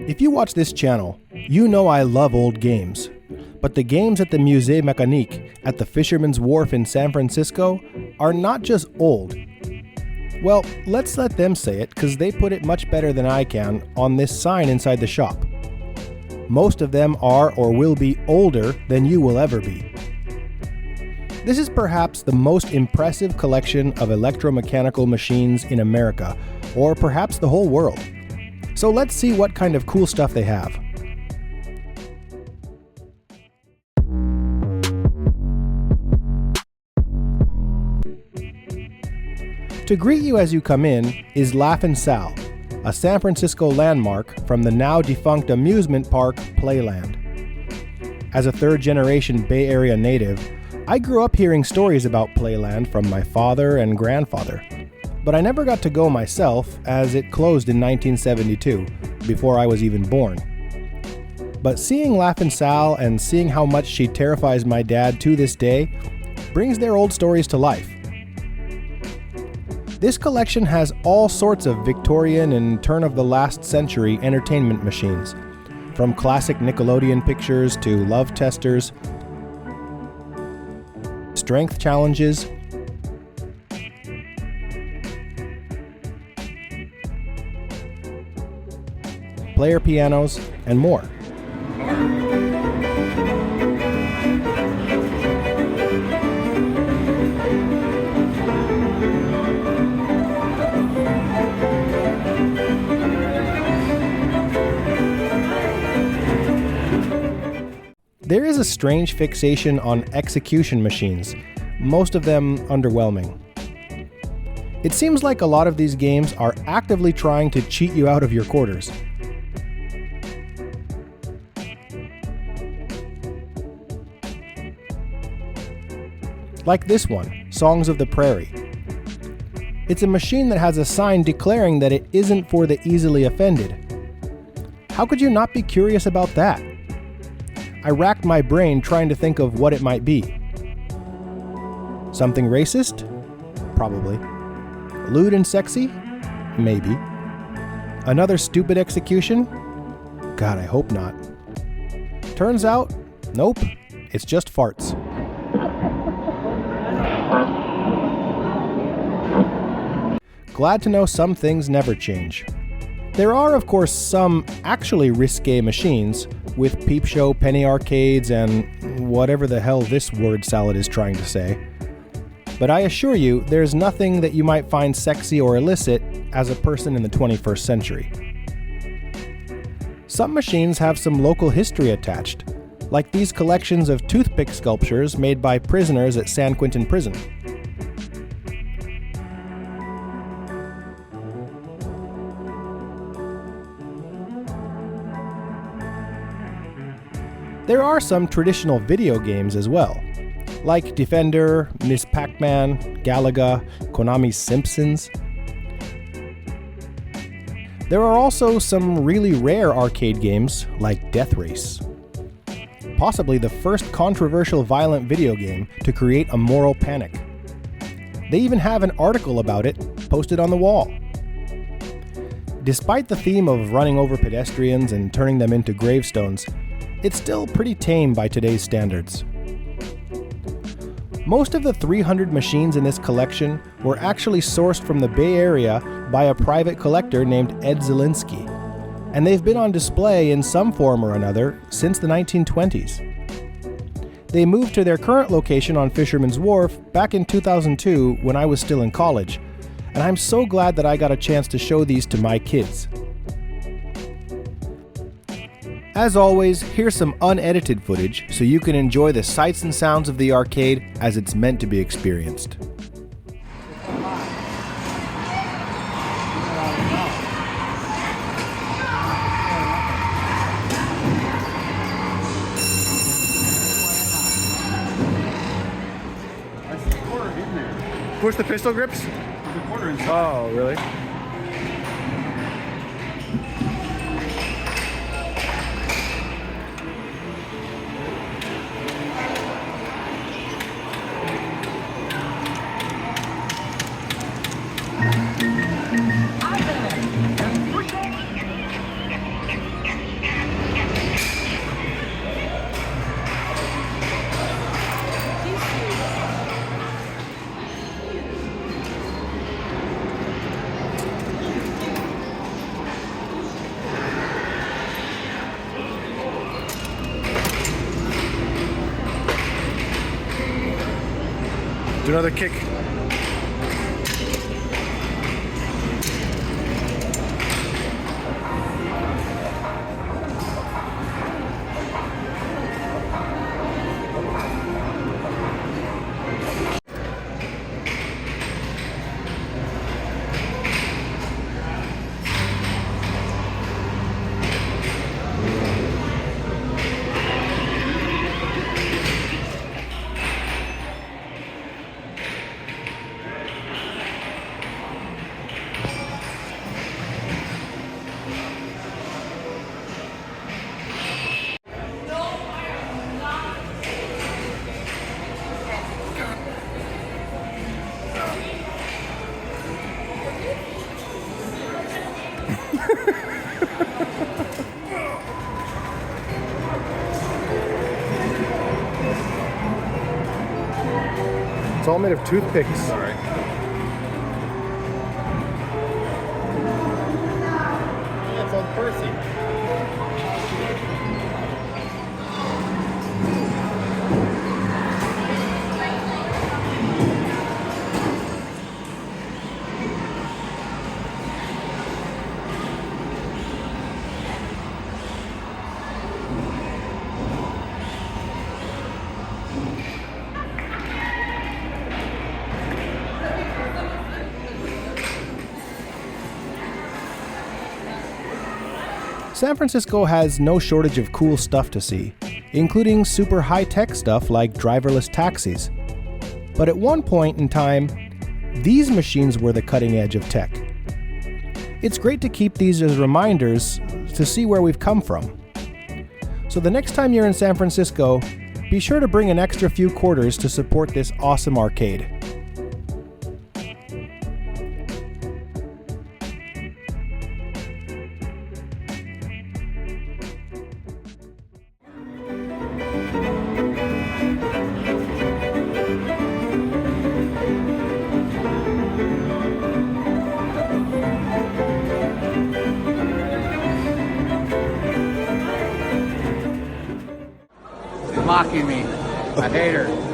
If you watch this channel, you know I love old games. But the games at the Musee Mecanique at the Fisherman's Wharf in San Francisco are not just old. Well, let's let them say it, because they put it much better than I can on this sign inside the shop. Most of them are or will be older than you will ever be. This is perhaps the most impressive collection of electromechanical machines in America, or perhaps the whole world. So let's see what kind of cool stuff they have. To greet you as you come in is Laughin' Sal, a San Francisco landmark from the now defunct amusement park Playland. As a third-generation Bay Area native, I grew up hearing stories about Playland from my father and grandfather, but I never got to go myself as it closed in 1972, before I was even born. But seeing Laughin' Sal and seeing how much she terrifies my dad to this day brings their old stories to life. This collection has all sorts of Victorian and turn-of-the-last-century entertainment machines, from classic Nickelodeon pictures to love testers, strength challenges, player pianos, and more. There is a strange fixation on execution machines, most of them underwhelming. It seems like a lot of these games are actively trying to cheat you out of your quarters. Like this one, Songs of the Prairie. It's a machine that has a sign declaring that it isn't for the easily offended. How could you not be curious about that? I racked my brain trying to think of what it might be. Something racist? Probably. Lewd and sexy? Maybe. Another stupid execution? God, I hope not. Turns out, nope, it's just farts. Glad to know some things never change. There are, of course, some actually risque machines, with peep show penny arcades and whatever the hell this word salad is trying to say. But I assure you, there's nothing that you might find sexy or illicit as a person in the 21st century. Some machines have some local history attached, like these collections of toothpick sculptures made by prisoners at San Quentin Prison. There are some traditional video games as well, like Defender, Miss Pac-Man, Galaga, Konami's Simpsons. There are also some really rare arcade games, like Death Race. Possibly the first controversial violent video game to create a moral panic. They even have an article about it posted on the wall. Despite the theme of running over pedestrians and turning them into gravestones, it's still pretty tame by today's standards. Most of the 300 machines in this collection were actually sourced from the Bay Area by a private collector named Ed Zielinski, and they've been on display in some form or another since the 1920s. They moved to their current location on Fisherman's Wharf back in 2002 when I was still in college, and I'm so glad that I got a chance to show these to my kids. As always, here's some unedited footage so you can enjoy the sights and sounds of the arcade as it's meant to be experienced. Push the pistol grips? There's a quarter inside. Oh, really? Do another kick. It's all made of toothpicks. All right. That's on Percy. San Francisco has no shortage of cool stuff to see, including super high-tech stuff like driverless taxis. But at one point in time, these machines were the cutting edge of tech. It's great to keep these as reminders to see where we've come from. So the next time you're in San Francisco, be sure to bring an extra few quarters to support this awesome arcade. Mocking me. I hate her.